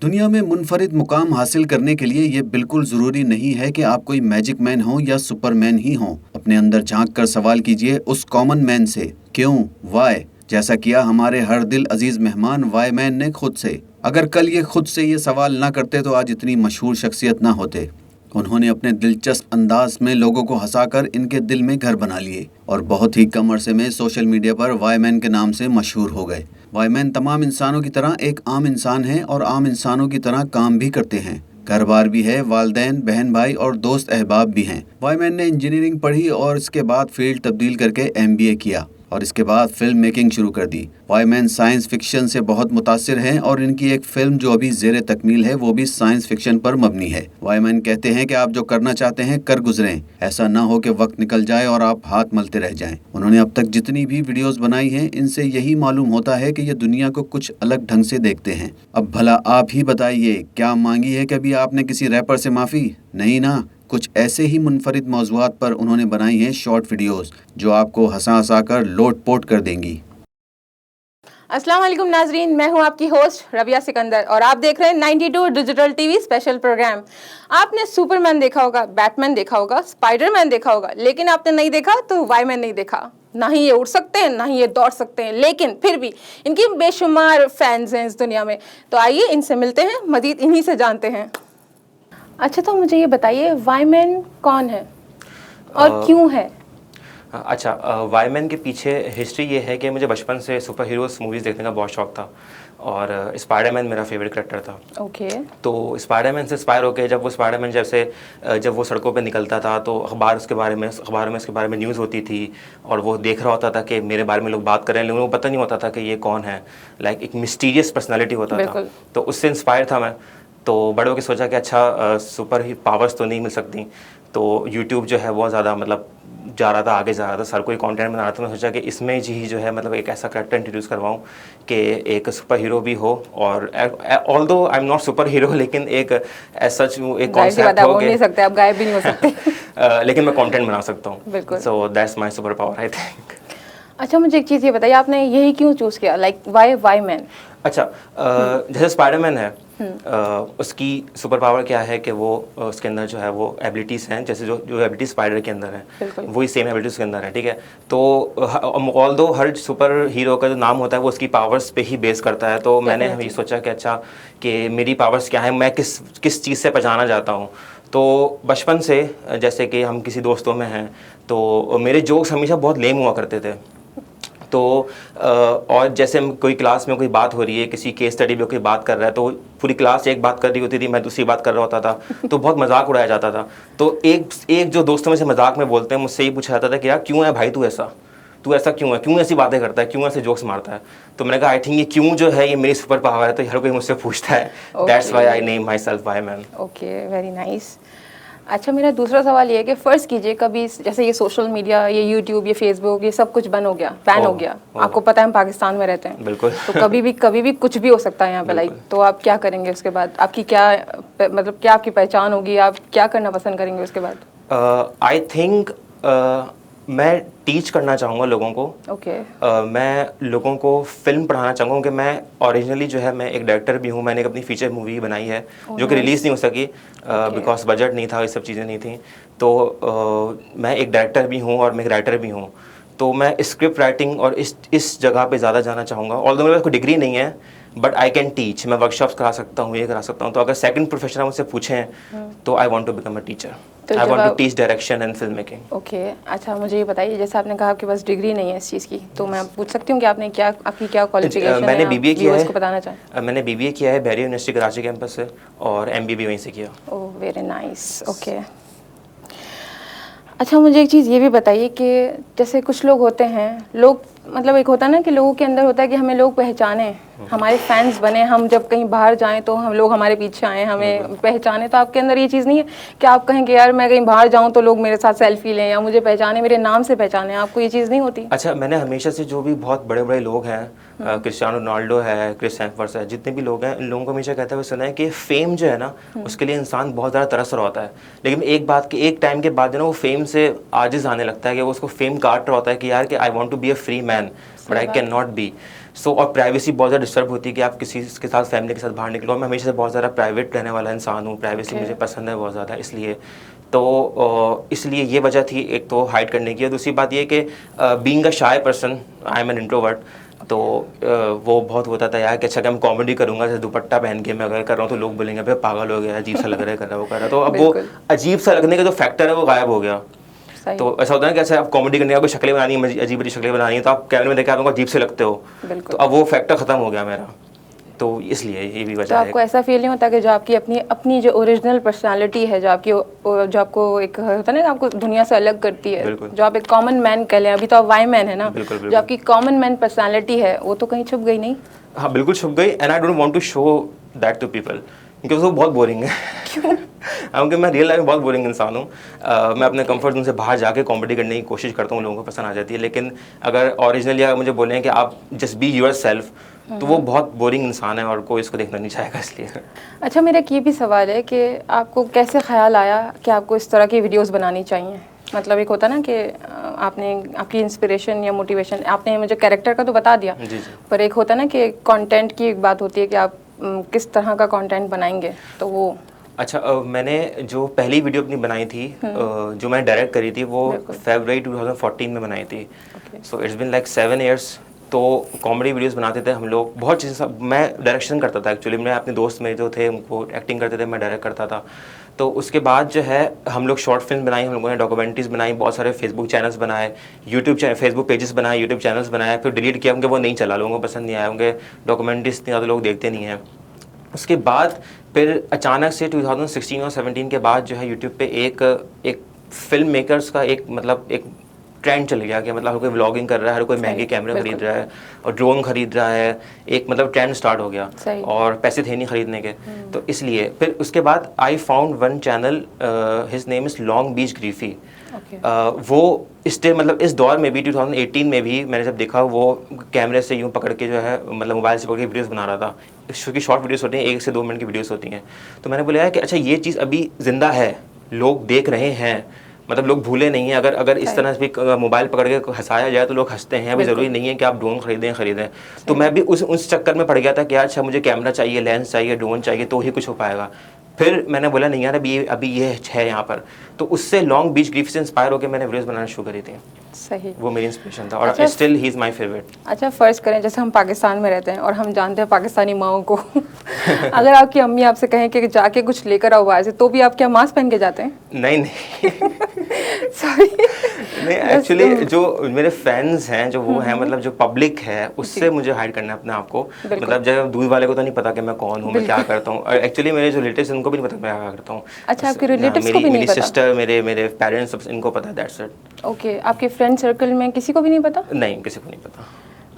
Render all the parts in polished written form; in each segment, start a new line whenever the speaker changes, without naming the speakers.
दुनिया में मुनफरिद मुकाम हासिल करने के लिए ये बिल्कुल ज़रूरी नहीं है कि आप कोई मैजिक मैन हो या सुपरमैन ही हो। अपने अंदर झांक कर सवाल कीजिए उस कॉमन मैन से, क्यों, वाई, जैसा किया हमारे हर दिल अजीज मेहमान वाई मैन ने खुद से। अगर कल ये खुद से ये सवाल ना करते तो आज इतनी मशहूर शख्सियत ना होते। उन्होंने अपने दिलचस्प अंदाज में लोगों को हंसाकर इनके दिल में घर बना लिए और बहुत ही कम अरसे में सोशल मीडिया पर वाईमैन के नाम से मशहूर हो गए। वाईमैन तमाम इंसानों की तरह एक आम इंसान है और आम इंसानों की तरह काम भी करते हैं। घर बार भी है, वालदैन, बहन भाई और दोस्त अहबाब भी हैं। वाईमैन ने इंजीनियरिंग पढ़ी और इसके बाद फील्ड तब्दील करके एमबीए किया और इसके बाद फिल्म मेकिंग शुरू कर दी। वाईमैन साइंस फिक्शन से बहुत मुतासिर हैं और इनकी एक फिल्म जो अभी ज़ेरे तकमील है वो भी साइंस फिक्शन पर मबनी है। वाईमैन कहते हैं कि आप जो करना चाहते हैं कर गुजरें, ऐसा ना हो कि वक्त निकल जाए और आप हाथ मलते रह जाएं। उन्होंने अब तक जितनी भी वीडियोस बनाई हैं इनसे यही मालूम होता है कि ये दुनिया को कुछ अलग ढंग से देखते हैं। अब भला आप ही बताइए, क्या मांगी है कभी आपने किसी रैपर से माफ़ी? नहीं ना। कुछ ऐसे ही मुनफरिद मौज़ूआत पर उन्होंने बनाई हैं शॉर्ट वीडियोस जो आपको हंसा हंसा कर लोट पोट कर देंगी।
अस्सलाम वालेकुम नाजरीन, मैं हूं आपकी होस्ट रबिया सिकंदर और आप देख रहे हैं 92 डिजिटल टीवी स्पेशल प्रोग्राम। आपने सुपरमैन देखा होगा, बैटमैन देखा होगा, स्पाइडरमैन देखा होगा, लेकिन आपने नहीं देखा तो वाईमैन नहीं देखा। ना ही ये उड़ सकते हैं, ना ही ये दौड़ सकते हैं, लेकिन फिर भी इनकी बेशुमार फैंस हैं इस दुनिया में। तो आइए इनसे मिलते हैं, मजीद इन्हीं से जानते हैं। अच्छा, तो मुझे ये बताइए वाईमैन कौन है और क्यों है?
अच्छा, वाईमैन के पीछे हिस्ट्री ये है कि मुझे बचपन से सुपर हीरोज़ मूवीज़ देखने का बहुत शौक था और स्पाइडरमैन मेरा फेवरेट करैक्टर था।
ओके।
तो स्पाइडरमैन से इंस्पायर होकर जब वो सड़कों पे निकलता था तो अखबारों में उसके बारे में न्यूज़ होती थी और वो देख रहा होता था कि मेरे बारे में लोग बात कर रहे हैं, लेकिन वो पता नहीं होता था कि ये कौन है। लाइक एक मिस्टीरियस पर्सनैलिटी होता था। तो उससे इंस्पायर था मैं। तो बड़े होकर सोचा कि अच्छा, सुपर ही पावर्स तो नहीं मिल सकती। तो यूट्यूब जो है बहुत ज़्यादा मतलब आगे जा रहा था, हर कोई कंटेंट बना रहा था। मैं सोचा कि इसमें जी जो है मतलब एक ऐसा करैक्टर इंट्रोड्यूस करवाऊँ कि एक सुपर हीरो भी हो और although I am not super hero, लेकिन एक ऐसा एक कॉन्सेप्ट हो
नहीं सकते, आप गायब भी नहीं हो सकते
लेकिन मैं कंटेंट बना सकता हूँ।
बिल्कुल।
So that's my super power I think.
अच्छा, मुझे एक चीज़ ये बताइए, आपने यही क्यों चूज़ किया, लाइक वाई मैन?
अच्छा, जैसे स्पाइडरमैन है, उसकी सुपर पावर क्या है कि वो उसके अंदर जो है वो एबिलिटीज़ हैं, जैसे जो एबिलिटी स्पाइडर के अंदर है वही सेम एबिलिटीज उसके अंदर है, ठीक है। तो ऑल्दो हर सुपर हीरो का जो नाम होता है वो उसकी पावर्स पे ही बेस करता है। तो मैंने ये सोचा कि अच्छा कि मेरी पावर्स क्या है, मैं किस चीज़ से पहचाना जाता हूँ। तो बचपन से जैसे कि हम किसी दोस्तों में हैं तो मेरे जोक्स हमेशा बहुत लेम हुआ करते थे। तो और जैसे कोई क्लास में कोई बात हो रही है, किसी केस स्टडी में कोई बात कर रहा है, तो पूरी क्लास एक बात कर रही होती थी, मैं दूसरी बात कर रहा होता था, तो बहुत मजाक उड़ाया जाता था। तो एक जो दोस्तों में से मजाक में बोलते हैं, मुझसे ये पूछा जाता था कि यार क्यों है भाई तू ऐसा क्यों है, क्यों ऐसी बातें करता है, क्यों ऐसे जोक्स मारता है। तो मैंने कहा आई थिंक ये क्यों जो है ये मेरी सुपर पावर है, तो हर कोई मुझसे पूछता है। That's why I name my self Y man.
Okay, very nice. अच्छा, मेरा दूसरा सवाल ये है कि फ़र्ज़ कीजिए कभी जैसे ये सोशल मीडिया, ये यूट्यूब, ये फेसबुक, ये सब कुछ बंद हो गया, बैन हो गया। आपको पता है हम पाकिस्तान में रहते हैं,
बिल्कुल।
तो कभी भी कुछ भी हो सकता है यहाँ पे, लाइक। तो आप क्या करेंगे उसके बाद? आपकी क्या मतलब क्या आपकी पहचान होगी? आप क्या करना पसंद करेंगे उसके बाद?
आई थिंक मैं टीच करना चाहूँगा लोगों को।
ओके।
मैं लोगों को फिल्म पढ़ाना चाहूँगा क्योंकि मैं ओरिजिनली जो है मैं एक डायरेक्टर भी हूँ। मैंने एक अपनी फीचर मूवी बनाई है जो कि रिलीज़ नहीं हो सकी बिकॉज बजट नहीं था, ये सब चीज़ें नहीं थी। तो मैं एक डायरेक्टर भी हूँ और मैं एक राइटर भी हूँ। तो मैं स्क्रिप्ट राइटिंग और इस जगह पे ज़्यादा जाना चाहूँगा। ऑल्दो मेरे पास कोई डिग्री नहीं है बट आई कैन टीच। मैं वर्कशॉप्स करा सकता हूँ, ये करा सकता हूँ। तो अगर सेकंड प्रोफेशन आप मुझसे पूछें तो I want to become a teacher. I want to teach direction and film making.
Okay. अच्छा, मुझे ये बताइए, जैसे आपने कहा आपके पास डिग्री नहीं है इस चीज़ की, तो मैं पूछ सकती हूँ कि आपने आपकी क्या क्वालिफिकेशन है?
मैंने बीबीए किया है।
उसको बताना चाहें।
मैंने बीबीए किया है बैरियर यूनिवर्सिटी कराची कैंपस से और एमबीए भी वहीं से किया।
ओह, वेरी नाइस। ओके। अच्छा, मुझे एक चीज़ ये भी बताइए कि जैसे कुछ लोग होते हैं, लोग मतलब एक होता है ना कि लोगों के अंदर होता है कि हमें लोग पहचाने, हमारे फैंस बने, हम जब कहीं बाहर जाएं तो हम लोग हमारे पीछे आएँ, हमें पहचाने। तो आपके अंदर ये चीज़ नहीं है कि आप कहें कि यार मैं कहीं बाहर जाऊं तो लोग मेरे साथ सेल्फी लें या मुझे पहचाने, मेरे नाम से पहचाने? आपको ये चीज़ नहीं होती?
अच्छा, मैंने हमेशा से जो भी बहुत बड़े बड़े लोग हैं, क्रिस्टियानो रोनाल्डो है, क्रिस हेम्सवर्थ है, जितने भी लोग हैं, इन लोगों को हमेशा कहते हुए सुना है कि फेम जो है ना उसके लिए इंसान बहुत ज़्यादा तरस रहा होता है। लेकिन एक टाइम के बाद जो ना वो फेम से आजिज़ आने लगता है कि वो उसको फेम काट रहा होता है कि यार कि I want to be a free man but I can not be. So और प्राइवेसी बहुत ज़्यादा डिस्टर्ब होती है कि आप किसी के साथ फैमिली के साथ बाहर निकलो। मैं हमेशा से बहुत ज़्यादा प्राइवेट रहने वाला इंसान हूँ, प्राइवेसी मुझे पसंद है बहुत ज़्यादा, इसलिए तो इसलिए ये वजह थी एक तो हाइड करने की। और दूसरी बात ये कि being a shy person, I am an introvert, तो वो बहुत होता था यार कि अच्छा कि मैं कॉमेडी करूंगा, जैसे दुपट्टा पहन के मैं अगर कर रहा हूँ तो लोग बोलेंगे भाई पागल हो गया, अजीब सा लग रहा है कर रहा है वो कर रहा है। तो अब वो अजीब सा लगने का जो फैक्टर है वो गायब हो गया। तो ऐसा होता है कि अच्छा आप कॉमेडी करने का कोई शक्लें बनानी है, अजीब अजीब शक्लें बनानी है, तो आप कैमरे में देखे आपको अजीब से लगते हो, तो अब वो फैक्टर ख़त्म हो गया मेरा, तो इसलिए ये भी वजह
तो
है।
आपको ऐसा फील नहीं होता कि जो आपकी अपनी जो ओरिजिनल पर्सनालिटी है, जो आपको एक होता है ना, आपको दुनिया से अलग करती है, जो आप एक कॉमन मैन कह लें, अभी तो आप वाई मैन है ना, जो आपकी कॉमन मैन पर्सनालिटी है वो तो कहीं छुप गई नहीं?
हाँ बिल्कुल छुप गई, and I don't want to show that to people, क्योंकि वो बहुत बोरिंग है।
क्यों?
क्योंकि मैं रियल लाइफ में बहुत बोरिंग इंसान हूँ। मैं अपने कंफर्ट जोन से बाहर जाके कॉमेडी करने की कोशिश करता हूँ, लोगों को पसंद आ जाती है, लेकिन अगर ओरिजिनली अगर मुझे बोलें कि आप जस्ट बी योर सेल्फ, तो वो बहुत बोरिंग इंसान है और कोई इसको देखना नहीं चाहेगा, इसलिए।
अच्छा, मेरा एक ये भी सवाल है कि आपको कैसे ख्याल आया कि आपको इस तरह की वीडियोस बनानी चाहिए? मतलब एक होता ना कि आपने आपकी इंस्पिरेशन या मोटिवेशन, आपने मुझे कैरेक्टर का तो बता दिया,
जी।
पर एक होता ना कि कंटेंट की एक बात होती है कि आप किस तरह का कंटेंट बनाएंगे, तो वो
अच्छा, मैंने जो पहली वीडियो अपनी बनाई थी, जो मैंने डायरेक्ट करी थी, वो फरवरी 2014 में बनाई थी। So it's been like 7 years. तो कॉमेडी वीडियोस बनाते थे हम लोग, बहुत चीज़ें सब मैं डायरेक्शन करता था एक्चुअली। मैं अपने दोस्त मेरे जो थे उनको एक्टिंग करते थे, मैं डायरेक्ट करता था। तो उसके बाद जो है हम लोग शॉर्ट फिल्म बनाई, हम लोगों ने डॉक्यूमेंट्रीज बनाई, बहुत सारे फेसबुक चैनल्स बनाए, फेसबुक पेजेस बनाए, यूट्यूब चैनल्स बनाए, फिर डिलीट किया क्योंकि वो नहीं चला, लोगों को पसंद नहीं आया, उनके डॉक्यूमेंट्रीज इतनी ज़्यादा लोग देखते नहीं हैं। उसके बाद फिर अचानक से 2016 और 17 के बाद जो है यूट्यूब पे एक फिल्म मेकर्स का एक ट्रेंड चल गया कि मतलब हर कोई व्लॉगिंग कर रहा है, हर कोई महंगे कैमरे खरीद रहा है और ड्रोन खरीद रहा है, एक मतलब ट्रेंड स्टार्ट हो गया और पैसे थे नहीं खरीदने के। तो इसलिए फिर उसके बाद I found one channel, his name is long beach Griffey. वो मतलब इस दौर में भी 2018 में भी मैंने जब देखा, वो कैमरे से यूँ पकड़ के जो है मतलब मोबाइल से पकड़ के वीडियोस बना रहा था, क्योंकि शॉर्ट वीडियोस होती हैं, 1 से 2 मिनट की वीडियोस होती हैं। तो मैंने बोला कि अच्छा ये चीज़ अभी ज़िंदा है, लोग देख रहे हैं, मतलब लोग भूले नहीं हैं। अगर इस तरह से मोबाइल पकड़ के हंसाया जाए तो लोग हंसते हैं। अभी ज़रूरी नहीं है कि आप ड्रोन खरीदें। तो मैं भी उस चक्कर में पड़ गया था कि यार अच्छा मुझे कैमरा चाहिए, लेंस चाहिए, ड्रोन चाहिए, तो ही कुछ हो पाएगा। फिर मैंने बोला नहीं यार अभी ये है यहाँ पर, तो उससे लॉन्ग बीच ग्रीफ से इंस्पायर होकर मैंने वीडियोस बनाना शुरू करी थी।
सही,
वो मेरी इंस्पिरेशन था और still he is my favourite.
अच्छा, फर्ज करें जैसे हम पाकिस्तान में रहते हैं और हम जानते हैं पाकिस्तानी माओं को अगर आपकी अम्मी आपसे कहें कि जाके कुछ लेकर आओ बाहर से, तो भी आप क्या मास्क पहन के जाते हैं?
नहीं
सॉरी
नहीं, एक्चुअली जो मेरे फैंस हैं, जो वो हैं, मतलब जो पब्लिक है, उससे मुझे हाइड करना है अपने आप को। मतलब जब दूर वाले को तो नहीं पता कि मैं कौन हूँ, मैं क्या करता हूँ। और एक्चुअली मेरे जो रिलेटिव्स उनको भी नहीं पता मैं क्या करता हूँ।
अच्छा, आपके रिलेटिव्स को भी नहीं पता?
मेरी सिस्टर, मेरे पेरेंट्स, इनको पता है, दैट्स इट।
ओके, आपके फ्रेंड सर्कल में किसी को भी नहीं पता?
नहीं, किसी को नहीं पता।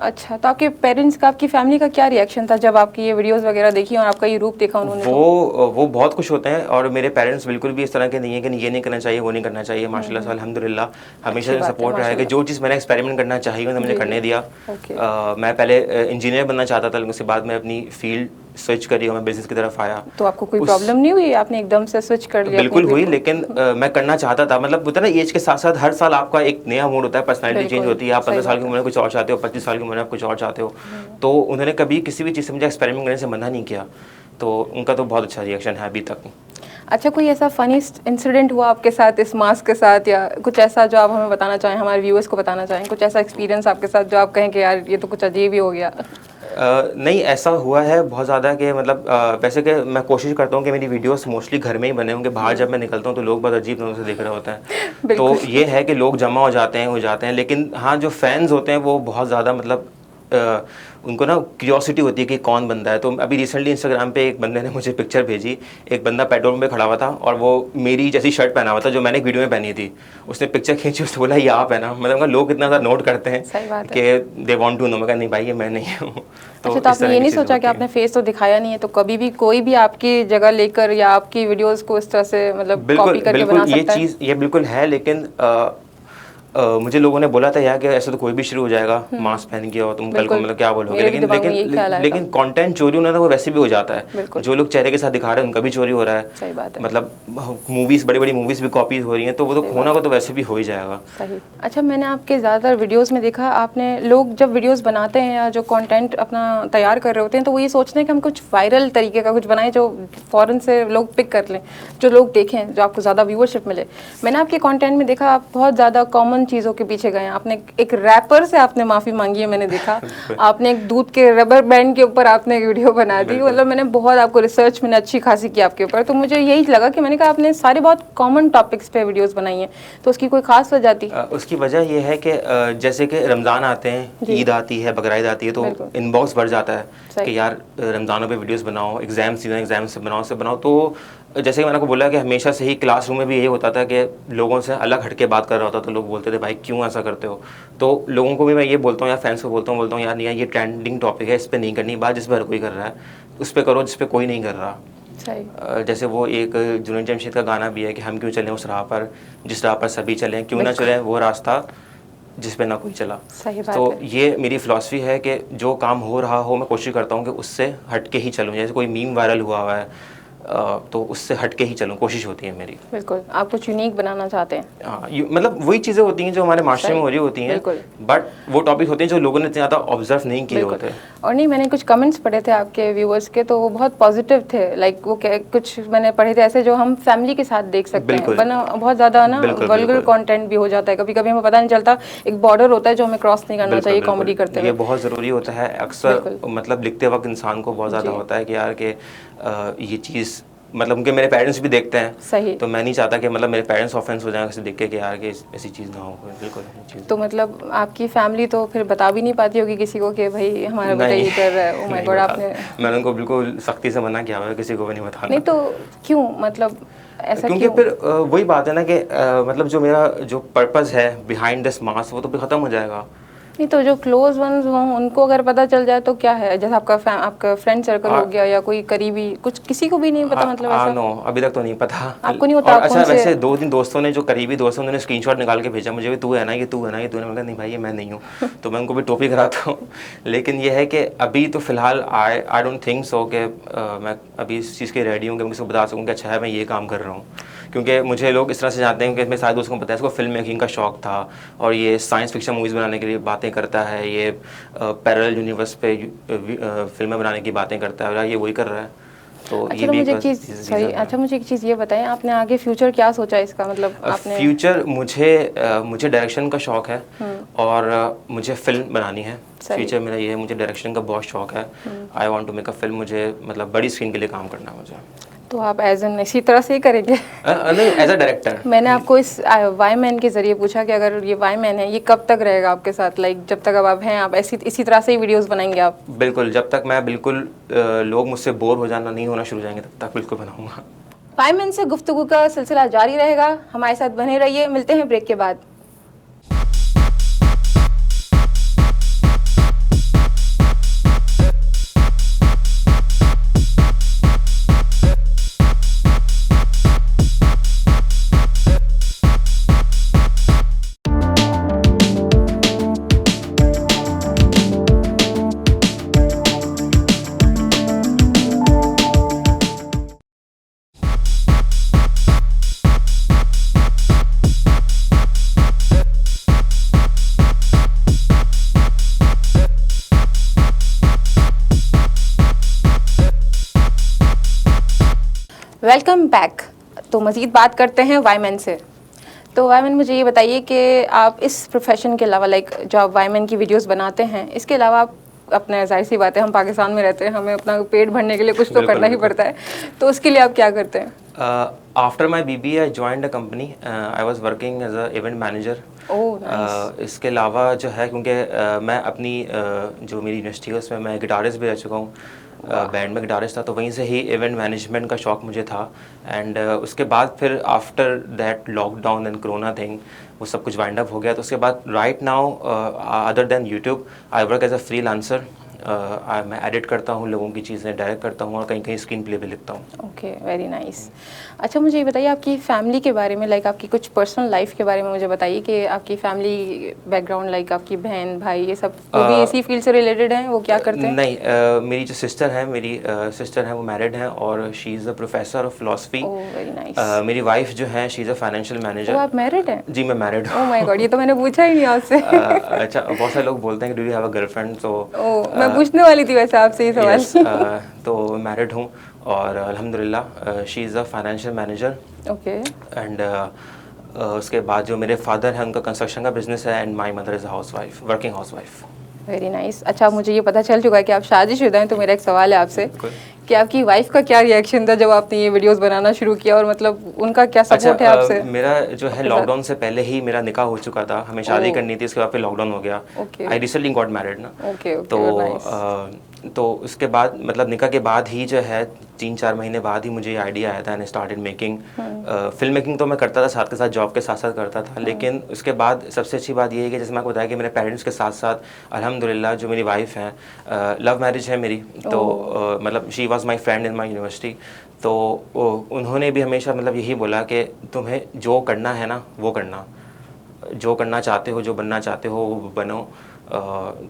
अच्छा, तो आपके पेरेंट्स का, आपकी फैमिली का क्या रिएक्शन था जब आपकी ये वीडियोस वगैरह देखी और आपका ये रूप देखा उन्होंने?
वो बहुत खुश होते हैं और मेरे पेरेंट्स बिल्कुल भी इस तरह के नहीं है कि ये नहीं करना चाहिए, वो नहीं करना चाहिए। माशाल्लाह से अल्हम्दुलिल्लाह हमेशा से सपोर्ट रहा है कि जो चीज़ मैंने एक्सपेरिमेंट करना चाहिए उन्होंने मुझे करने दिया। मैं पहले इंजीनियर बनना चाहता था, लेकिन उसके बाद मैं अपनी फील्ड स्विच करी और मैं बिजनेस की तरफ आया।
तो आपको कोई प्रॉब्लम नहीं हुई? आपने एकदम से स्विच कर लिया?
बिल्कुल हुई, लेकिन मैं करना चाहता था। मतलब होता है ना, एज के साथ साथ हर साल आपका एक नया मूड होता है, पर्सनैलिटी चेंज होती है। आप 15 साल की उम्र में कुछ और चाहते हो, 25 साल की उम्र में आप कुछ और चाहते हो। तो उन्होंने कभी किसी भी चीज़ से मुझे एक्सपेरिमेंट करने से मना नहीं किया, तो उनका तो बहुत अच्छा रिएक्शन है अभी तक।
अच्छा, कोई ऐसा फनी इंसिडेंट हुआ आपके साथ इस मास्क के साथ, या कुछ ऐसा जो आप हमें बताना चाहें, हमारे व्यूअर्स को बताना चाहें, कुछ ऐसा एक्सपीरियंस आपके साथ जो आप कहें कि यार ये तो कुछ अजीब ही हो गया?
नहीं, ऐसा हुआ है बहुत ज़्यादा कि मतलब वैसे कि मैं कोशिश करता हूँ कि मेरी वीडियोस मोस्टली घर में ही बने होंगे। बाहर जब मैं निकलता हूँ तो लोग बहुत अजीब नज़र से देख रहे होते हैं। तो ये है कि लोग जमा हो जाते हैं, लेकिन हाँ, जो फैंस होते हैं वो बहुत ज़्यादा मतलब उनको ना क्यूरियोसिटी होती है कि कौन बंदा है। तो अभी रिसेंटली इंस्टाग्राम पे एक बंदे ने मुझे पिक्चर भेजी, एक बंदा पेट्रोल पंप पे खड़ा हुआ था और वो मेरी जैसी शर्ट पहना हुआ था जो मैंने एक वीडियो में पहनी थी। उसने पिक्चर खींची, उसने बोला ये आप है ना। मतलब लोग इतना ज़्यादा नोट करते हैं कि दे वांट टू नो। मैं कहा नहीं भाई, ये मैं नहीं हूँ।
अच्छा, तो आपने ये नहीं सोचा कि आपने फेस तो दिखाया नहीं है, तो कभी भी कोई भी आपकी जगह लेकर या आपकी वीडियोस को इस तरह से मतलब कॉपी करके बना सकता है?
ये बिल्कुल है, लेकिन मुझे लोगों ने बोला था यार कि ऐसे तो कोई भी शुरू हो जाएगा मास्क पहन के और तुम कल को मतलब क्या बोलोगे,
मेरे भी
लेकिन
दिमाग में यही ख्याल आया था।
लेकिन कंटेंट चोरी होना था वो वैसे भी हो जाता है।
बिल्कुल।
जो लोग चेहरे के साथ दिखा रहे हैं उनका भी चोरी हो रहा है।
सही बात है।
मतलब मूवीज, बड़ी बड़ी मूवीज भी कॉपी हो रही हैं, तो वो तो होना को तो वैसे भी हो ही जाएगा।
सही। अच्छा, मैंने आपके ज़्यादातर वीडियोस में देखा, आपने लोग जब वीडियोस बनाते हैं या जो कंटेंट अपना तैयार कर रहे होते हैं तो वो ये सोचते हैं कि हम कुछ वायरल तरीके का कुछ बनाएं जो फ़ौरन से लोग पिक कर लें, जो लोग देखें, जो आपको ज़्यादा व्यूअरशिप मिले। मैंने आपके कंटेंट में देखा आप बहुत ज़्यादा कॉमन चीज़ों के पीछे गए हैं। आपने एक रैपर से आपने माफ़ी मांगी है, मैंने देखा। आपने एक दूध के रबर बैंड के ऊपर आपने एक वीडियो बना दी। मतलब मैंने बहुत आपको रिसर्च मैंने अच्छी खासी की आपके ऊपर, तो मुझे यही लगा कि मैंने कहा आपने सारे बहुत कॉमन टॉपिक्स पे वीडियोस बनाई हैं, तो उसकी कोई खास वजह थी?
उसकी वजह यह है कि जैसे कि रमज़ान आते हैं, ईद आती है, बकरीद आती है, तो इनबॉक्स बढ़ जाता है कि यार रमज़ानों पे वीडियोस बनाओ, एग्जाम सीजन एग्जाम से बनाओ। तो जैसे कि मैंने आपको बोला कि हमेशा से ही क्लासरूम में भी यही होता था कि लोगों से अलग हटके बात कर रहा होता, तो लोग बोलते थे भाई क्यों ऐसा करते हो। तो लोगों को भी मैं ये बोलता हूँ या फैंस को बोलता हूँ यार नहीं, ये ट्रेंडिंग टॉपिक है, इस पर नहीं करनी बात, जिस पर हर कोई कर रहा है उस पर करो, जिस पर कोई नहीं कर रहा। जैसे वो एक जुनैद जमशेद का गाना भी है कि हम क्यों चलें उस राह पर जिस राह पर सभी चलें, क्यों ना चलें वो रास्ता जिस पे ना कोई चला।
सही बात
तो
है।
ये मेरी फ़िलासफ़ी है कि जो काम हो रहा हो मैं कोशिश करता हूँ कि उससे हट के ही चलूँ। जैसे कोई मीम वायरल हुआ है तो उससे हट के ही चलूँ, कोशिश होती है मेरी।
बिल्कुल, आप कुछ यूनिक बनाना चाहते हैं।
हाँ, मतलब वही चीज़ें होती हैं जो हमारे माशरे में हो रही होती हैं, बट वो टॉपिक होते हैं जो लोगों ने इतने ज़्यादा ऑब्जर्व नहीं किए होते।
और नहीं, मैंने कुछ कमेंट्स पढ़े थे आपके व्यूअर्स के, तो वो बहुत पॉजिटिव थे। लाइक वो कुछ मैंने पढ़े थे ऐसे जो हम फैमिली के साथ देख सकते हैं, वरना बहुत ज़्यादा ना वल्गर कंटेंट भी हो जाता है, कभी कभी हमें पता नहीं चलता, एक बॉर्डर होता है जो हमें क्रॉस नहीं करना चाहिए कॉमेडी करते हुए।
ये बहुत ज़रूरी होता है अक्सर, मतलब लिखते वक्त इंसान को बहुत ज़्यादा होता है कि यार कि ये चीज़ मतलब उनके मेरे पेरेंट्स भी देखते हैं।
सही।
तो मैं नहीं चाहता कि मतलब मेरे पेरेंट्स ऑफेंस हो जाएं किसी देख के कि यार कि ऐसी चीज़ ना हो। बिल्कुल।
तो मतलब आपकी फैमिली तो फिर बता भी नहीं पाती होगी किसी को कि भाई हमारा बेटा ये कर रहा है। ओह माय गॉड, आपने
मैंने उनको बिल्कुल सख्ती से मना किया हुआ है, किसी को भी नहीं बताना।
नहीं तो क्यों, मतलब ऐसा
क्योंकि फिर वही बात है ना कि मतलब जो मेरा जो पर्पस है बिहाइंड दिस मास्क वो तो फिर ख़त्म हो जाएगा।
नहीं तो जो क्लोज वंस हों उनको अगर पता चल जाए तो क्या है, जैसे आपका फ्रेंड सर्कल हो गया या कोई करीबी, कुछ किसी को भी नहीं पता, मतलब ऐसा?
नो, अभी तक तो नहीं पता।
आपको नहीं होता?
अच्छा, वैसे 2 दिन दोस्तों ने, जो करीबी दोस्तों, उन्होंने स्क्रीनशॉट निकाल के भेजा मुझे भी, तू है ना ये, तू है ना ये, तूने बोला नहीं भाई ये मैं नहीं हूँ। तो मैं उनको भी टोपी कराता हूँ। लेकिन ये है कि अभी तो फिलहाल आई डोंट थिंक सो कि मैं अभी इस चीज़ की रेडी हूँ कि मैं किसी को बता सकूँ कि अच्छा है मैं ये काम कर रहा हूँ। क्योंकि मुझे लोग इस तरह से जानते हैं कि मेरे सारे दोस्तों को पता है इसको फिल्म मेकिंग का शौक़ था और ये साइंस फिक्शन मूवीज़ बनाने के लिए बातें करता है, ये पैरेलल यूनिवर्स पे फिल्में बनाने की बातें करता है, और ये वही कर रहा है। तो
अच्छा,
ये
तो
भी
मुझे एक चीज़ ये बताएं, आपने आगे फ्यूचर क्या सोचा इसका, मतलब आपने?
फ्यूचर मुझे डायरेक्शन का शौक़ है और मुझे फिल्म बनानी है। फ्यूचर मेरा ये है, मुझे डायरेक्शन का बहुत शौक़ है। I want to make a film, मुझे मतलब बड़ी स्क्रीन के लिए काम करना है मुझे।
तो आप एज एन इसी तरह से ही करेंगे?
नहीं, एज अ डायरेक्टर।
मैंने आपको इस वाई मैन के जरिए पूछा कि अगर ये वाई मैन है ये कब तक रहेगा आपके साथ, लाइक जब तक अब आप हैं, आप इसी तरह से ही वीडियोस बनाएंगे आप?
बिल्कुल, जब तक मैं बिल्कुल लोग मुझसे बोर हो जाना नहीं होना शुरू हो जाएंगे तब तक बिल्कुल बनाऊंगा।
वाई मैन से गुफ्तगू का सिलसिला जारी रहेगा, हमारे साथ बने रहिए। मिलते हैं ब्रेक के बाद। Welcome back. तो मज़ीद बात करते हैं वाईमैन से। तो वाईमैन, मुझे ये बताइए कि आप इस प्रोफेशन के अलावा, लाइक जो आप वाईमैन की वीडियोस बनाते हैं, इसके अलावा आप अपने, जाहिर सी बात है हम पाकिस्तान में रहते हैं, हमें अपना पेट भरने के लिए कुछ तो करना ही पड़ता है, तो उसके लिए आप क्या करते हैं?
After my BBA I joined a company, I was working as a event manager. इसके अलावा जो है, क्योंकि मैं अपनी जो मेरी यूनिवर्सिटी है उसमें मैं गिटारिस्ट भी रह चुका हूँ, बैंड में गिटारिस्ट था, तो वहीं से ही इवेंट मैनेजमेंट का शौक़ मुझे था। एंड उसके बाद फिर after that lockdown and corona thing वो सब कुछ वाइंड अप हो गया। तो उसके बाद right now other than YouTube I work as a freelancer मैं एडिट करता हूँ लोगों की चीज़ें, डायरेक्ट करता हूँ और कहीं कहीं स्क्रीन प्ले भी लिखता हूँ।
Okay, very nice. अच्छा मुझे ये बताइए आपकी फैमिली के बारे में, लाइक आपकी कुछ पर्सनल लाइफ के बारे में मुझे बताइए कि आपकी फैमिली बैकग्राउंड, लाइक आपकी बहन भाई ये सब वो भी इसी फील्ड से रिलेटेड हैं, वो क्या करते हैं?
नहीं, मेरी जो सिस्टर है, मेरी सिस्टर है वो मैरिड है और she is a professor of philosophy.
Oh very nice.
मेरी वाइफ जो है शी इज़ अ फाइनेंशियल
वो
मैनेजर।
आप मैरिड हैं?
जी मैं मैरिड हूँ।
ओह माय गॉड, ये तो मैंने पूछा ही नहीं आपसे।
अच्छा, बहुत सारे लोग बोलते हैं कि do you have a girlfriend, तो
ओह मैं पूछने वाली थी वैसे आपसे ये सवाल।
yes, तो मैरिड हूँ और अल्हम्दुलिल्लाह she is a financial manager.
Okay
and उसके बाद जो मेरे फादर हैं उनका कंस्ट्रक्शन का बिजनेस है and my mother is a housewife, working housewife.
Very nice. अच्छा मुझे ये पता चल चुका है कि आप शादीशुदा हैं, तो मेरा एक सवाल है आपसे
बिल्कुल।
कि आपकी वाइफ का क्या रिएक्शन था जब आपने ये वीडियोस बनाना शुरू किया, और मतलब उनका क्या सपोर्ट है आपसे?
मेरा जो है लॉकडाउन से पहले ही मेरा निकाह हो चुका था, हमें शादी
ओह।
करनी थी, उसके बाद फिर लॉकडाउन हो गया।
Okay.
I recently got married ना।
ओके
तो
ओके नाइस।
तो उसके बाद मतलब निकाह के बाद ही जो है 3-4 महीने बाद ही मुझे ये आइडिया आया था and started making film making. तो मैं करता था साथ के साथ, जॉब के साथ साथ करता था, लेकिन उसके बाद सबसे अच्छी बात ये है कि जैसे मैं आपको बताया कि मेरे पेरेंट्स के साथ साथ अल्हम्दुलिल्लाह जो मेरी वाइफ हैं, लव मैरिज है मेरी, तो मतलब she was my friend in my university. तो उन्होंने भी हमेशा मतलब यही बोला कि तुम्हें जो करना है ना वो करना, जो करना चाहते हो, जो बनना चाहते हो वो बनो।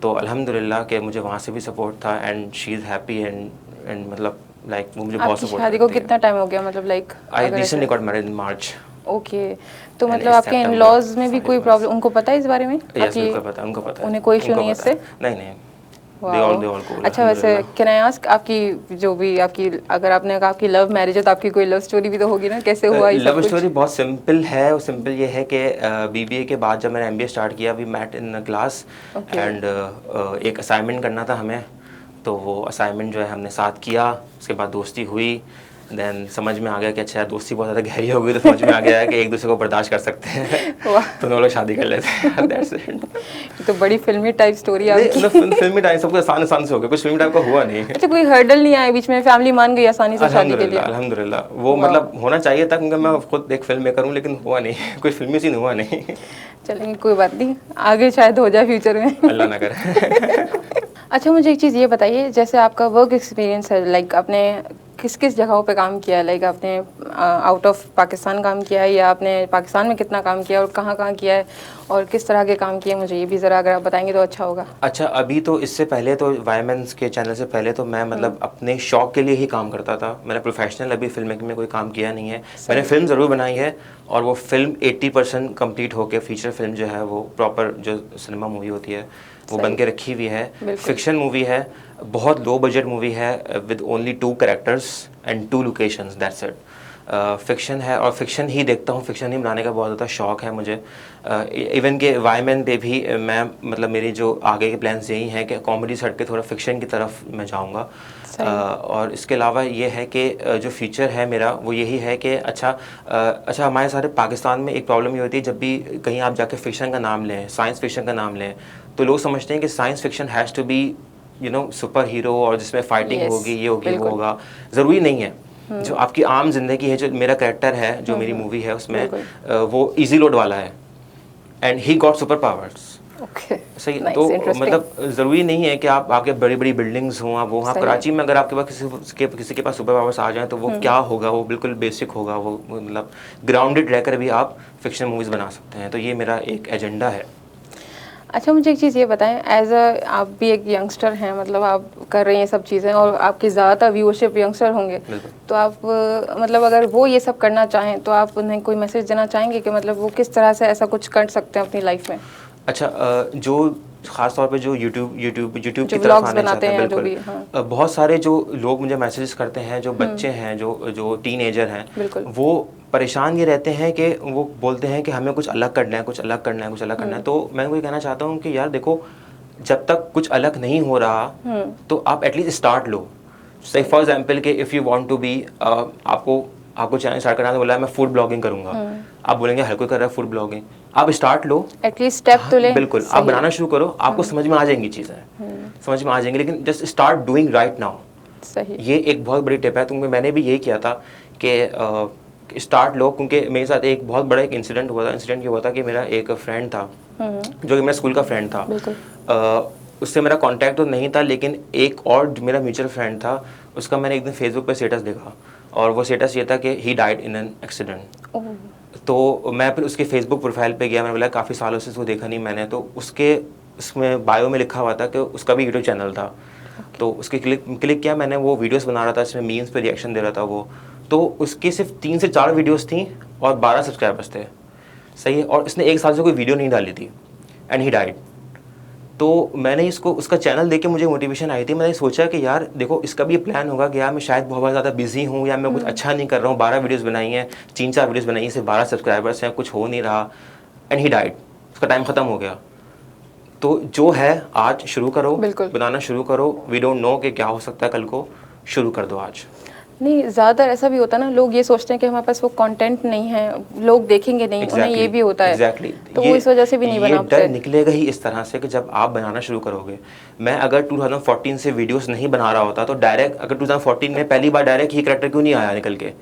तो अल्हम्दुलिल्लाह कि मुझे वहाँ से भी सपोर्ट था and she is happy and मतलब लाइक वो मुझे बहुत
आपकी
सपोर्ट
शादी को कितना टाइम हो गया, मतलब like?
I recently got married in March.
Okay, तो
And
मतलब
इस
आपके
September
इन-लॉज में भी कोई
31
प्रॉब्लम, उनको पता है इस बारे में?
यस उनको पता है, उनको पता है।
उन्हें कोई इशू
उनको
नहीं है
पता
इससे?
नहीं नहीं।
वाओ।
cool,
अच्छा वैसे
अल्हम्दुलिल्लाह।
कैन आई आस्क, आपकी जो भी आपकी, अगर आपने कहा आपकी लव मैरिज है तो आपकी कोई लव स्टोरी भी तो होगी ना, कैसे हुआ ये सब
लव
कुछ?
स्टोरी बहुत सिंपल है। वो सिंपल ये है कि बीबीए के बाद जब मैंने एमबीए स्टार्ट किया, we met in class
Okay.
And एक असाइनमेंट करना था हमें, तो वो असाइनमेंट जो है हमने साथ किया, उसके बाद दोस्ती हुई, देन समझ में आ गया कि अच्छा यार दोस्ती बहुत ज़्यादा गहरी हो गई, तो समझ में आ गया है कि एक दूसरे को बर्दाश्त कर सकते हैं।
वाह।
तो हम लोग शादी कर लेते हैं। That's it.
ये तो बड़ी फिल्मी टाइप स्टोरी है
नहीं,
आपकी।
मतलब फिल्मी टाइम सब कुछ आसान आसान से हो गया, कुछ फिल्मी टाइम का हुआ नहीं।
अच्छा कोई हर्डल नहीं आया बीच में, फैमिली मान गई आसानी से शादी के लिए?
अल्हम्दुलिल्लाह अल्हम्दुलिल्लाह, वो मतलब होना चाहिए था क्योंकि मैं खुद एक फिल्म मेकर हूँ, लेकिन हुआ नहीं। कोई फिल्मी सीन हुआ नहीं।
चलेंगे कोई बात नहीं, आगे शायद हो जाए फ्यूचर में।
अल्लाह ना करे।
अच्छा मुझे एक चीज़ ये बताइए, जैसे आपका वर्क एक्सपीरियंस है, लाइक आपने किस किस जगहों पे काम किया है? लाइक आपने आउट ऑफ पाकिस्तान काम किया है, या आपने पाकिस्तान में कितना काम किया और कहाँ कहाँ किया है, और किस तरह के काम किए, मुझे ये भी ज़रा अगर आप बताएंगे तो अच्छा होगा।
अच्छा, अभी तो इससे पहले तो वायमेंस के चैनल से पहले तो मैं मतलब अपने शौक के लिए ही काम करता था। मैंने प्रोफेशनल अभी फिल्म मेकिंग में कोई काम किया नहीं है। मैंने फिल्म ज़रूर बनाई है और वो फिल्म 80% कंप्लीट होकर फीचर फिल्म जो है वो प्रॉपर जो सिनेमा मूवी होती है वो बन के रखी हुई है। फिक्शन मूवी है, बहुत लो बजट मूवी है with only 2 characters and 2 locations, that's it. Fiction है और फिक्शन ही देखता हूँ, फिक्शन ही बनाने का बहुत ज़्यादा शौक है मुझे। इवन के वायमेन पे भी मैं मतलब मेरी जो आगे के प्लान्स यही हैं कि कॉमेडी से हट के थोड़ा फिक्शन की तरफ मैं जाऊँगा। और इसके अलावा ये है कि जो फ्यूचर है मेरा वो यही है कि अच्छा हमारे सारे पाकिस्तान में एक प्रॉब्लम ये होती है, जब भी कहीं आप जाके फिक्शन का नाम लें, साइंस फिक्शन का नाम लें, तो लोग समझते हैं कि science fiction has to be you know super hero और जिसमें फाइटिंग होगी, ये होगी, वो होगा। ज़रूरी नहीं है। जो आपकी आम जिंदगी है, जो मेरा कैरेक्टर है, जो मेरी मूवी है उसमें वो इजी लोड वाला है and he got super powers.
Okay
सही। तो मतलब ज़रूरी नहीं है कि आप आपके बड़ी बड़ी बिल्डिंग्स हों, आप वहाँ कराची में अगर आपके पास किसी के पास सुपर पावर्स आ जाएं तो वो क्या होगा, वो बिल्कुल बेसिक होगा, वो मतलब ग्राउंडेड रहकर भी आप फिक्शन मूवीज़ बना सकते हैं। तो ये मेरा एक एजेंडा है।
अच्छा मुझे एक चीज़ ये बताएं, एज अ आप भी एक यंगस्टर हैं, मतलब आप कर रहे हैं ये सब चीज़ें और आपकी ज़्यादातर व्यूअरशिप यंगस्टर होंगे, तो आप मतलब अगर वो ये सब करना चाहें तो आप उन्हें कोई मैसेज देना चाहेंगे कि मतलब वो किस तरह से ऐसा कुछ कर सकते हैं अपनी लाइफ में?
अच्छा, जो ख़ास तौर पे जो यूट्यूब की तरफ आने चाहते हैं, बिल्कुल
हाँ।
बहुत सारे जो लोग मुझे मैसेजेस करते हैं, जो बच्चे हैं, जो टीनेजर हैं, वो परेशान ये रहते हैं कि वो बोलते हैं कि हमें कुछ अलग करना है, कुछ अलग करना है, कुछ अलग करना है। तो मैं वही कहना चाहता हूँ कि यार देखो, जब तक कुछ अलग नहीं हो रहा तो आप एटलीस्ट स्टार्ट लो। से फॉर एग्जाम्पल कि if you want to be, आपको चैनल स्टार्ट करना है, तो बोला मैं फूड ब्लॉगिंग करूंगा, आप बोलेंगे हर कोई कर रहा है फूड ब्लॉगिंग, आप स्टार्ट लो,
एटलीस्ट स्टेप तो ले।
बिल्कुल, आप बनाना शुरू करो, आपको समझ में आ जाएंगी चीज़ें, समझ में आ जाएंगी, लेकिन just start doing right now.
सही,
ये एक बहुत बड़ी टिप है। क्योंकि मैंने भी यही किया था कि स्टार्ट लो, क्योंकि मेरे साथ एक बहुत बड़ा एक इंसिडेंट हुआ था। इंसिडेंट ये हुआ था कि मेरा एक फ्रेंड था जो कि मेरा स्कूल का फ्रेंड था। उससे मेरा कांटेक्ट तो नहीं था, लेकिन एक और जो मेरा म्यूचुअल फ्रेंड था उसका मैंने एक दिन फेसबुक पे स्टेटस देखा, और वो स्टेटस ये था कि he died in an accident. तो मैं फिर उसके फेसबुक प्रोफाइल पे गया, मैंने बोला काफ़ी सालों से उसको देखा नहीं मैंने, तो उसमें बायो में लिखा हुआ था कि उसका भी यूट्यूब चैनल था। तो उसके क्लिक किया मैंने, वो वीडियोस बना रहा था, इसमें मीम्स पे रिएक्शन दे रहा था वो। तो उसकी सिर्फ 3 से 4 वीडियोस थी और 12 सब्सक्राइबर्स थे, सही है, और इसने 1 साल से कोई वीडियो नहीं डाली थी, एंड ही डाइड। तो मैंने उसका चैनल देख के मुझे मोटिवेशन आई थी। मैंने सोचा कि यार देखो, इसका भी प्लान होगा कि यार मैं शायद बहुत ज़्यादा बिजी हूँ या मैं कुछ अच्छा नहीं कर रहा हूँ, 12 वीडियोस बनाई हैं, 3-4 वीडियोस बनाई हैं, सिर्फ 12 सब्सक्राइबर्स हैं, कुछ हो नहीं रहा, एंड ही डाइड, उसका टाइम ख़त्म हो गया। तो जो है आज शुरू करो, बनाना शुरू करो, वी डोंट नो कि क्या हो सकता है कल को, शुरू कर दो आज।
नहीं, ज़्यादातर ऐसा भी होता है ना, लोग ये सोचते हैं कि हमारे पास वो कंटेंट नहीं है, लोग देखेंगे नहीं, उन्हें ये भी होता है। तो वो इस वजह से भी नहीं बना पाते।
डर निकलेगा ही इस तरह से कि जब आप बनाना शुरू करोगे। मैं अगर 2014 से वीडियोस नहीं बना रहा होता तो डायरेक्ट, अगर 2014 में पहली बार डायरेक्ट ये करैक्टर क्यों नहीं आया निकल के,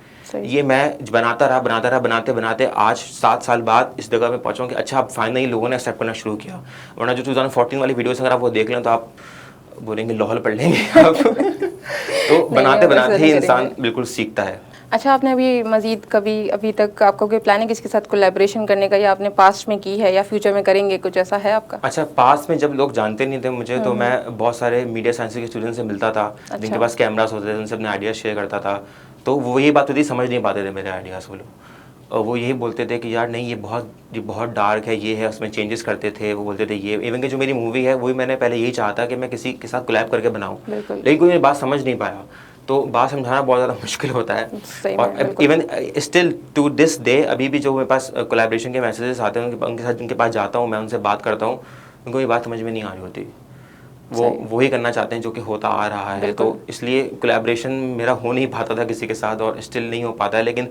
ये मैं बनाता रहा बनाते बनाते आज 7 साल बाद इस जगह पे पहुंचा कि अच्छा, अब फाइनली लोगों ने एक्सेप्ट करना शुरू किया। वरना जो 2014 वाली वीडियोस अगर आप वो देख लें तो आप बोलेंगे लोहल पढ़ लेंगे आप। तो बनाते बनाते ही इंसान बिल्कुल सीखता है।
अच्छा, आपने अभी मजीद कभी अभी तक आपका कोई प्लान है किसी के साथ कोलैबोरेशन करने का, या आपने पास्ट में की है या फ्यूचर में करेंगे, कुछ ऐसा है आपका?
अच्छा, पास्ट में जब लोग जानते नहीं थे मुझे तो मैं बहुत सारे मीडिया साइंस के स्टूडेंट से मिलता था, जिनके पास कैमरास होते थे, उनसे अपने आइडियाज़ शेयर करता था। तो वो ये बात होती, समझ नहीं पाते थे मेरे आइडियाज़ वो लोग, और वो यही बोलते थे कि यार नहीं, ये बहुत डार्क है, ये है, उसमें चेंजेस करते थे। वो बोलते थे ये, इवन कि जो मेरी मूवी है वही मैंने पहले यही चाहता कि मैं किसी के साथ कोलैब करके बनाऊँ, लेकिन कोई मेरी बात समझ नहीं पाया। तो बात समझाना बहुत ज़्यादा मुश्किल होता है। और even still to this day अभी भी जो मेरे पास कोलैबोरेशन के मैसेजेस आते हैं, उनके साथ जिनके पास जाता हूँ मैं, उनसे बात करता हूँ, उनको ये बात समझ में नहीं आ रही होती। वो ही करना चाहते हैं जो कि होता आ रहा है। तो इसलिए कोलैबोरेशन मेरा हो नहीं पाता था किसी के साथ, और स्टिल नहीं हो पाता है। लेकिन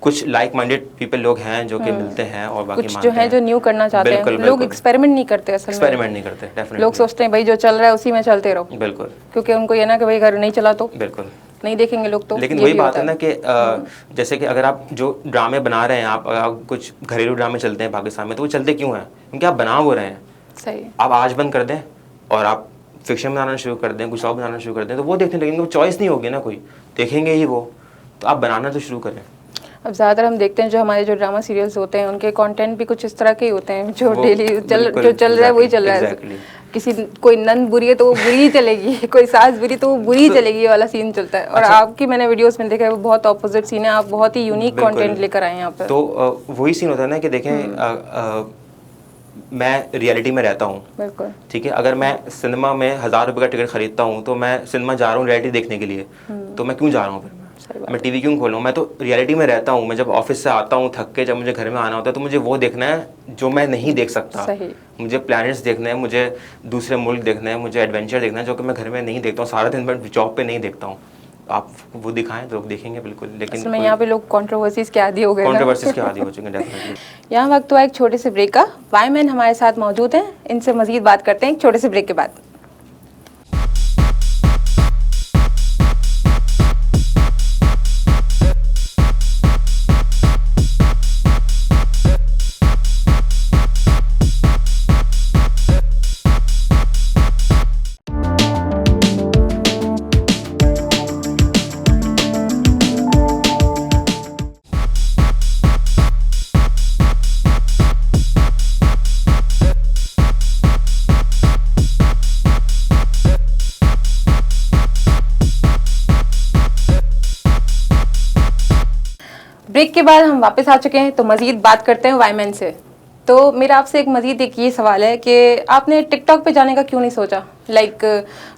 कुछ लाइक माइंडेड पीपल लोग हैं जो कि मिलते हैं और बाकी
कुछ जो है जो न्यू करना चाहते हैं। लोग एक्सपेरिमेंट नहीं करते, असल में
एक्सपेरिमेंट नहीं करते, डेफिनेटली
लोग सोचते हैं भाई जो चल रहा है उसी में चलते रहो।
बिल्कुल,
क्योंकि उनको ये ना कि भाई अगर नहीं चला तो
बिल्कुल
नहीं देखेंगे लोग। तो
लेकिन वही बात है ना कि जैसे कि अगर आप जो ड्रामे बना रहे हैं, आप कुछ घरेलू ड्रामे चलते हैं पाकिस्तान में, तो वो चलते क्यों हैं? क्योंकि आप बना वो रहे हैं।
सही, आप
आज बंद कर दें और आप फिक्शन बनाना शुरू कर दें, कुछ और बनाना शुरू कर दें, तो वो देखने लगेंगे। वो चॉइस नहीं होगी ना, कोई देखेंगे ही वो। तो आप बनाना तो शुरू करें।
अब ज़्यादातर हम देखते हैं जो हमारे जो ड्रामा सीरियल्स होते हैं उनके कंटेंट भी कुछ इस तरह के ही होते हैं, जो डेली जो चल रहा है वही चल रहा है। किसी कोई नंद बुरी है तो वो बुरी ही चलेगी, कोई सास बुरी तो वो बुरी ही चलेगी, ये वाला सीन चलता है। और आपकी मैंने वीडियोस में देखा है वो बहुत ऑपोजिट सीन है, आप बहुत ही यूनिक कंटेंट लेकर आए हैं यहाँ पर।
तो वही सीन होता है ना कि देखें, मैं रियलिटी में रहता हूँ, ठीक है। अगर मैं सिनेमा में 1000 रुपये का टिकट खरीदता हूँ तो मैं सिनेमा जा रहा हूँ रियलिटी देखने के लिए, तो मैं क्यों जा रहा हूँ? फिर मैं टीवी क्यों खोलूँ? मैं तो रियलिटी में रहता हूँ। मैं जब ऑफिस से आता हूँ थक के, जब मुझे घर में आना होता है, तो मुझे वो देखना है जो मैं नहीं देख सकता। मुझे प्लैनेट्स देखना है, मुझे दूसरे मुल्क देखना है, मुझे एडवेंचर देखना है, जो कि मैं घर में नहीं देखता हूँ, सारा दिन मैं जॉब पे नहीं देखता हूँ। आप वो दिखाएं तो लोग देखेंगे बिल्कुल। लेकिन
मैं यहाँ पे लोग कंट्रोवर्सीज के आदी हो गए,
कंट्रोवर्सीज के आदी हो चुके हैं डेफिनेटली।
यहाँ वक्त हुआ एक छोटे से ब्रेक का। वाई मैन हमारे साथ मौजूद हैं, इनसे मजीद बात करते हैं एक छोटे से ब्रेक के बाद। ब्रेक के बाद हम वापस आ चुके हैं, तो मजीद बात करते हैं वाई मैन से। तो मेरा आपसे एक मजीद एक ये सवाल है कि आपने टिकटॉक पे जाने का क्यों नहीं सोचा?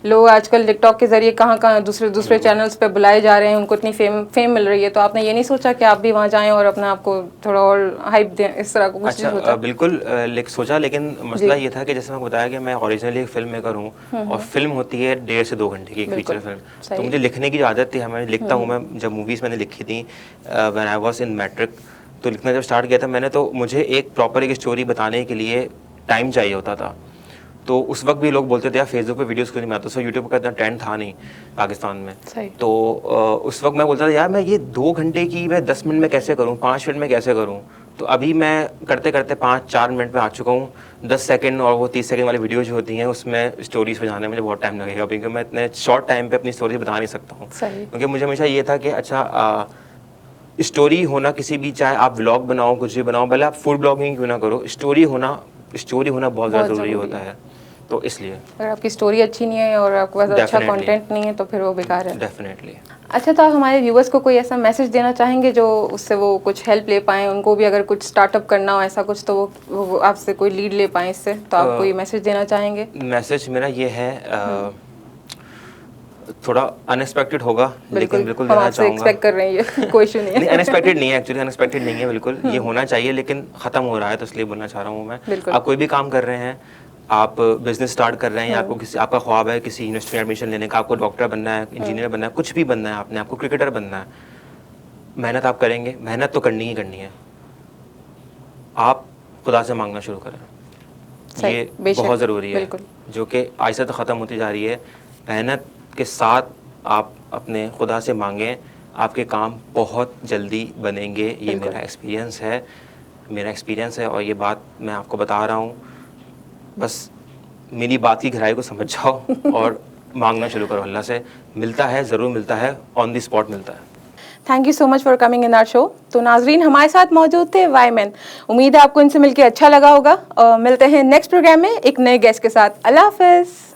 लोग आजकल टिकटॉक के जरिए कहाँ कहाँ दूसरे चैनल्स पे बुलाए जा रहे हैं, उनको इतनी फेम मिल रही है, तो आपने ये नहीं सोचा कि आप भी वहाँ जाएं और अपना आपको थोड़ा और हाइप दें, इस तरह को कुछ?
अच्छा, बिल्कुल सोचा, लेकिन मसला ये था कि जैसे मैं बताया कि मैं ओरिजिनली एक फिल्म मेकर हूँ, और फिल्म होती है 1.5 से 2 घंटे की एक फीचर फिल्म। तो मुझे लिखने की जो आदत थी, मैं लिखता हूँ। मैं जब मूवीज़ मैंने लिखी थी when I was in matric, तो लिखना जब स्टार्ट किया था मैंने, तो मुझे एक प्रॉपर एक स्टोरी बताने के लिए टाइम चाहिए होता था। तो उस वक्त भी लोग बोलते थे यार फेसबुक पे वीडियोस क्यों नहीं बनाते, सो यूट्यूब का इतना ट्रेंड था नहीं पाकिस्तान में। तो उस वक्त मैं बोलता था यार मैं ये 2 घंटे की मैं 10 मिनट में कैसे करूँ, 5 मिनट में कैसे करूँ, तो अभी मैं करते करते 5-4 मिनट में आ चुका हूँ। 10 सेकंड और वो 30 सेकंड वाली वीडियो जो होती हैं उसमें स्टोरीज बनाने में मुझे बहुत टाइम लगेगा, क्योंकि मैं इतने शॉर्ट टाइम पे अपनी स्टोरी बता नहीं सकता हूँ।
सही।
क्योंकि मुझे हमेशा ये था कि अच्छा स्टोरी होना किसी भी, चाहे आप व्लॉग बनाओ कुछ भी बनाओ, भले आप फूड ब्लॉगिंग क्यों ना करो, स्टोरी होना बहुत ज़्यादा ज़रूरी होता है। तो इसलिए
अगर आपकी स्टोरी अच्छी नहीं है और आपके पास अच्छा
Definitely.
कंटेंट नहीं है तो फिर वो बेकार है।
डेफिनेटली।
अच्छा, तो आप हमारे व्यूवर्स को कोई ऐसा मैसेज देना चाहेंगे जो उससे वो कुछ हेल्प ले पाएँ, उनको भी अगर कुछ स्टार्टअप करना हो ऐसा कुछ, तो वो आपसे कोई लीड ले पाएँ इससे, तो आप कोई मैसेज देना चाहेंगे?
मैसेज मेरा ये है, थोड़ा अनएक्सपेक्टेड होगा लेकिन बिल्कुल
हम
देना
आपसे
चाहूँगा।
एक्सपेक्ट कर रहे हैं, ये कोई इशू नहीं
नहीं,
है।
अनएक्सपेक्टेड नहीं है, एक्चुअली अनएक्सपेक्टेड नहीं है बिल्कुल, ये होना चाहिए लेकिन ख़त्म हो रहा है, तो इसलिए बोलना चाह रहा हूँ मैं।
बिल्कुल।
आप कोई भी काम कर रहे हैं, आप बिजनेस स्टार्ट कर रहे हैं, आपको किसी, आपका ख्वाब है किसी यूनिवर्सिटी में एडमिशन लेने का, आपको डॉक्टर बनना है, इंजीनियर बनना है, कुछ भी बनना है, आपने आपको क्रिकेटर बनना है, मेहनत आप करेंगे, मेहनत तो करनी ही करनी है। आप खुदा से मांगना शुरू करें,
सही,
ये
बेशक,
बहुत ज़रूरी है,
बिल्कुल।
जो कि आहिस्ता तो ख़त्म होती जा रही है। मेहनत के साथ आप अपने खुदा से मांगें, आपके काम बहुत जल्दी बनेंगे। ये मेरा एक्सपीरियंस है और ये बात मैं आपको बता रहा हूँ। बस मेरी बात की गहराई को समझ जाओ और मांगना शुरू करो अल्लाह से। मिलता है, ज़रूर मिलता है, ऑन द स्पॉट मिलता है।
Thank you so much for coming in our show. तो नाजरीन, हमारे साथ मौजूद थे वाई मैन। उम्मीद है आपको इनसे मिलकर अच्छा लगा होगा। मिलते हैं नेक्स्ट प्रोग्राम में एक नए गेस्ट के साथ। अल्लाह हाफिज़।